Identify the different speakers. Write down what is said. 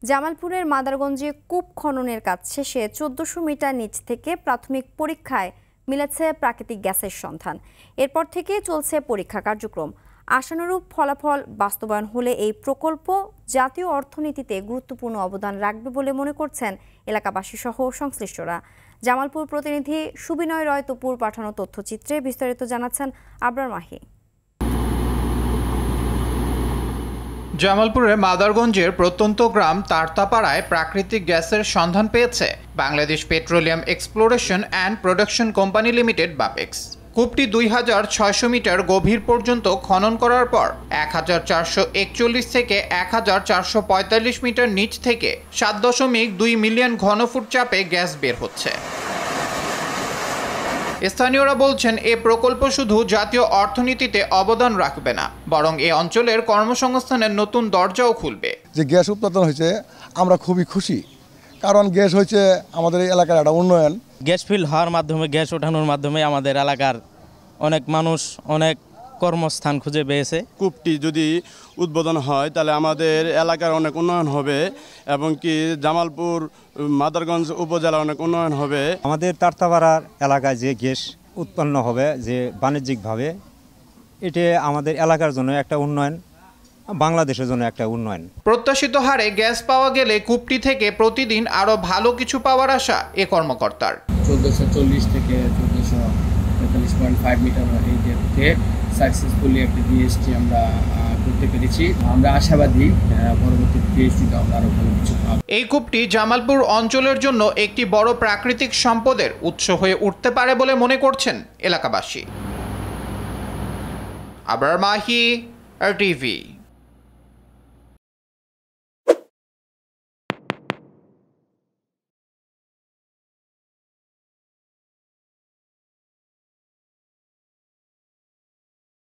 Speaker 1: জামালপুরের মাদারগঞ্জে কূপ খননের কাজ শেষে ১৪০০ মিটার নিচ থেকে প্রাথমিক পরীক্ষায় মিলেছে প্রাকৃতিক গ্যাসের সন্ধান। এরপর থেকে চলছে পরীক্ষা কার্যক্রম। আশানুরূপ ফলাফল বাস্তবায়ন হলে এই প্রকল্প জাতীয় অর্থনীতিতে গুরুত্বপূর্ণ অবদান রাখবে বলে মনে করছেন এলাকাবাসী সহ সংশ্লিষ্টরা। জামালপুর প্রতিনিধি সুবিনয় রয় তপুর পাঠানো তথ্যচিত্রে বিস্তারিত জানাচ্ছেন আবরার মাহি।
Speaker 2: জামালপুরের মাদারগঞ্জের প্রত্যন্ত গ্রাম তারতাপাড়ায় প্রাকৃতিক গ্যাসের সন্ধান পেয়েছে Bangladesh petroleum exploration and production company limited Bapex. কূপটি ২৬০০ মিটার গভীর পর্যন্ত খনন করার পর ১৪৪১ থেকে ১৪৪৪ মিটার নিচ থেকে ৭.২ মিলিয়ন ঘনফুট চাপে গ্যাস বের হচ্ছে। স্থানীয়রা বলছেন এ প্রকল্প শুধু জাতীয় অর্থনীতিতে অবদান রাখবে না, বরং এই অঞ্চলের কর্মসংস্থানের নতুন দরজাও খুলবে।
Speaker 3: যে গ্যাস উৎপাদন হয়েছে আমরা খুবই খুশি, কারণ গ্যাস হয়েছে আমাদের এই এলাকার একটা উন্নয়ন।
Speaker 4: গ্যাস ফিল হওয়ার মাধ্যমে, গ্যাস ওঠানোর মাধ্যমে আমাদের এলাকার অনেক মানুষ অনেক কর্মস্থান খুঁজে পেয়েছে।
Speaker 5: কূপটি যদি উদ্বোধন হয় তাহলে আমাদের এলাকার অনেক উন্নয়ন হবে এবং কি জামালপুর মাদারগঞ্জ উপজেলা অনেক উন্নয়ন হবে।
Speaker 6: আমাদের তারতাপাড়ার এলাকায় যে গ্যাস উৎপন্ন হবে যে বাণিজ্যিকভাবে, এটা আমাদের এলাকার জন্য একটা উন্নয়ন, বাংলাদেশের জন্য একটা উন্নয়ন।
Speaker 2: প্রত্যাশিত হারে গ্যাস পাওয়া গেলে কূপটি থেকে প্রতিদিন আরো ভালো কিছু পাওয়ার আশা এ কর্মকর্তার।
Speaker 7: ১৪৪০ থেকে ১৪৪৫ মিটার সাকসেসফুলি একটা জিএসটি আমরা করতে পেরেছি। আমরা আশাবাদী পরবর্তী জিএসটিতে আমরা আরো ভালো কিছু পাবো।
Speaker 2: এই কূপটি জামালপুর অঞ্চলের জন্য একটি বড় প্রাকৃতিক সম্পদের উৎস হয়ে উঠতে পারে বলে মনে করছেন এলাকাবাসী। আবরার মাহি, RTV।